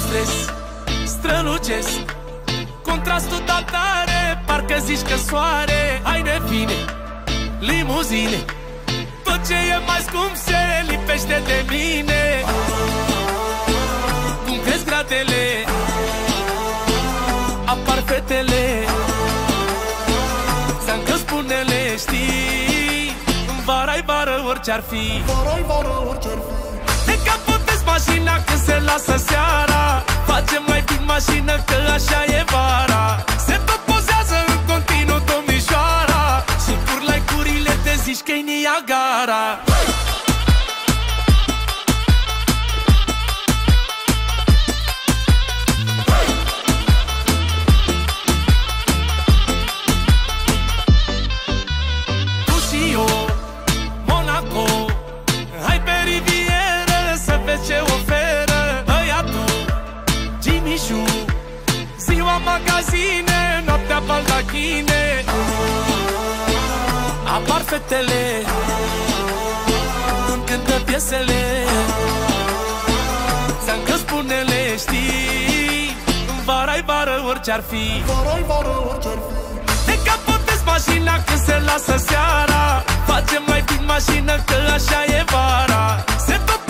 stres, strălucesc. Contrastul dat tare, parcă zici că soare. Haine fine, limuzine, tot ce e mai scump se lipește de mine. Cum crezi gradele, apar fetele. Ți-am că spune-le, știi, vara-i vară orice-ar fi. De capotezi mașina când se lasă seara. Facem mai bine mașină că așa e vara. Se tot pozează în continuu domnișoara și pur like-urile te zici că-i Niagara. Tu și eu, Monaco, hai pe rivieră să vezi ce oferă băiatul Jimmy Choo. Ziua magazine, noaptea baldachine. Apar fetele, îmi cântă piesele. Ți-am că spune-le, știi, vara-i vară orice-ar fi. De capotezi mașina când se lasă seara. Facem mai bine mașină că așa e vara. Se tot